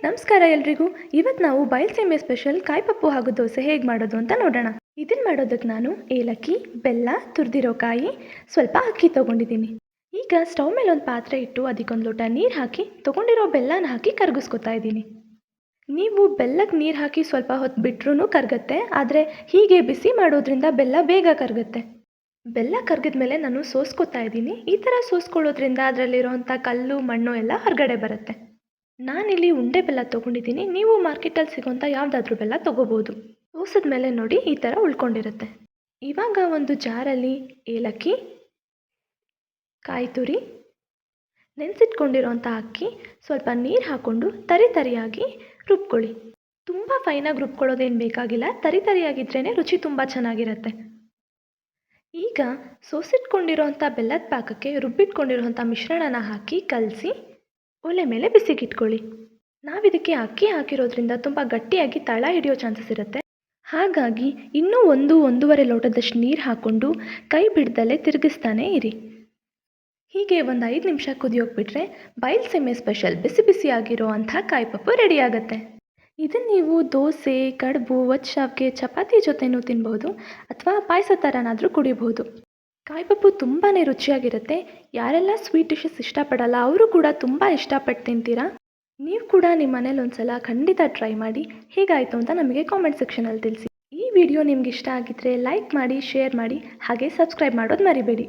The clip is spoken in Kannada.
ನಮಸ್ಕಾರ ಎಲ್ರಿಗೂ. ಇವತ್ತು ನಾವು ಬಯಲುಸೀಮೆ ಸ್ಪೆಷಲ್ ಕಾಯಿಪಪ್ಪು ಹಾಗೂ ದೋಸೆ ಹೇಗೆ ಮಾಡೋದು ಅಂತ ನೋಡೋಣ. ಇದನ್ನು ಮಾಡೋದಕ್ಕೆ ನಾನು ಏಲಕ್ಕಿ, ಬೆಲ್ಲ, ತುರಿದಿರೋ ಕಾಯಿ, ಸ್ವಲ್ಪ ಅಕ್ಕಿ ತೊಗೊಂಡಿದ್ದೀನಿ. ಈಗ ಸ್ಟವ್ ಮೇಲೆ ಒಂದು ಪಾತ್ರೆ ಇಟ್ಟು ಅದಕ್ಕೊಂದು ಲೋಟ ನೀರು ಹಾಕಿ ತೊಗೊಂಡಿರೋ ಬೆಲ್ಲನ ಹಾಕಿ ಕರಗಿಸ್ಕೊತಾ ಇದ್ದೀನಿ. ನೀವು ಬೆಲ್ಲಕ್ಕೆ ನೀರು ಹಾಕಿ ಸ್ವಲ್ಪ ಹೊತ್ತು ಬಿಟ್ರೂ ಕರಗುತ್ತೆ, ಆದರೆ ಹೀಗೆ ಬಿಸಿ ಮಾಡೋದ್ರಿಂದ ಬೆಲ್ಲ ಬೇಗ ಕರಗುತ್ತೆ. ಬೆಲ್ಲ ಕರಗಿದ ಮೇಲೆ ನಾನು ಸೋಸ್ಕೊತಾ ಇದ್ದೀನಿ. ಈ ಥರ ಸೋಸ್ಕೊಳ್ಳೋದ್ರಿಂದ ಅದರಲ್ಲಿರೋವಂಥ ಕಲ್ಲು ಮಣ್ಣು ಎಲ್ಲ ಹೊರಗಡೆ ಬರುತ್ತೆ. ನಾನಿಲ್ಲಿ ಉಂಡೆ ಬೆಲ್ಲ ತೊಗೊಂಡಿದ್ದೀನಿ. ನೀವು ಮಾರ್ಕೆಟಲ್ಲಿ ಸಿಗೋಂಥ ಯಾವುದಾದ್ರೂ ಬೆಲ್ಲ ತೊಗೋಬೋದು. ಸೋಸಿದ ಮೇಲೆ ನೋಡಿ ಈ ಥರ ಉಳ್ಕೊಂಡಿರುತ್ತೆ. ಇವಾಗ ಒಂದು ಜಾರಲ್ಲಿ ಏಲಕ್ಕಿ, ಕಾಯಿ ತುರಿ, ನೆನೆಸಿಟ್ಕೊಂಡಿರೋಂಥ ಅಕ್ಕಿ, ಸ್ವಲ್ಪ ನೀರು ಹಾಕ್ಕೊಂಡು ತರಿಯಾಗಿ ರುಬ್ಕೊಳ್ಳಿ. ತುಂಬ ಫೈನಾಗಿ ರುಬ್ಕೊಳ್ಳೋದೇನು ಬೇಕಾಗಿಲ್ಲ, ತರಿಯಾಗಿದ್ರೇ ರುಚಿ ತುಂಬ ಚೆನ್ನಾಗಿರುತ್ತೆ. ಈಗ ಸೋಸಿಟ್ಕೊಂಡಿರೋಂಥ ಬೆಲ್ಲದ ಪಾಕಕ್ಕೆ ರುಬ್ಬಿಟ್ಕೊಂಡಿರೋಂಥ ಮಿಶ್ರಣನ ಹಾಕಿ ಕಲಸಿ ಒಲೆ ಮೇಲೆ ಬಿಸಿಗಿಟ್ಕೊಳ್ಳಿ. ನಾವಿದಕ್ಕೆ ಅಕ್ಕಿ ಹಾಕಿರೋದ್ರಿಂದ ತುಂಬ ಗಟ್ಟಿಯಾಗಿ ತಳ ಹಿಡಿಯೋ ಚಾನ್ಸಸ್ ಇರುತ್ತೆ. ಹಾಗಾಗಿ ಇನ್ನೂ 1-1.5 ಲೋಟದಷ್ಟು ನೀರು ಹಾಕ್ಕೊಂಡು ಕೈ ಬಿಡ್ದಲ್ಲೇ ತಿರುಗಿಸ್ತಾನೆ ಇರಿ. ಹೀಗೆ ಒಂದು 5 ನಿಮಿಷ ಕುದಿಯೋಕೆ ಬಿಟ್ಟರೆ ಬಯಲುಸೀಮೆ ಸ್ಪೆಷಲ್ ಬಿಸಿ ಬಿಸಿಯಾಗಿರೋ ಅಂಥ ಕಾಯಿಪಪ್ಪು ರೆಡಿ ಆಗುತ್ತೆ. ಇದನ್ನು ನೀವು ದೋಸೆ, ಕಡುಬು, ಒಚ್ಚಾವ್ಗೆ, ಚಪಾತಿ ಜೊತೆನೂ ತಿನ್ಬೋದು ಅಥವಾ ಪಾಯಸ ಥರನಾದರೂ ಕುಡಿಬೋದು. ಕಾಯಿಪಪ್ಪು ತುಂಬಾ ರುಚಿಯಾಗಿರುತ್ತೆ. ಯಾರೆಲ್ಲ ಸ್ವೀಟ್ ಡಿಶಸ್ ಇಷ್ಟಪಡಲ್ಲ ಅವರು ಕೂಡ ತುಂಬ ಇಷ್ಟಪಟ್ಟು ತಿಂತೀರಾ. ನೀವು ಕೂಡ ನಿಮ್ಮ ಮನೇಲಿ ಒಂದ್ಸಲ ಖಂಡಿತ ಟ್ರೈ ಮಾಡಿ. ಹೇಗಾಯಿತು ಅಂತ ನಮಗೆ ಕಾಮೆಂಟ್ ಸೆಕ್ಷನಲ್ಲಿ ತಿಳಿಸಿ. ಈ ವಿಡಿಯೋ ನಿಮ್ಗೆ ಇಷ್ಟ ಆಗಿದ್ದರೆ ಲೈಕ್ ಮಾಡಿ, ಶೇರ್ ಮಾಡಿ, ಹಾಗೆ ಸಬ್ಸ್ಕ್ರೈಬ್ ಮಾಡೋದು ಮರಿಬೇಡಿ.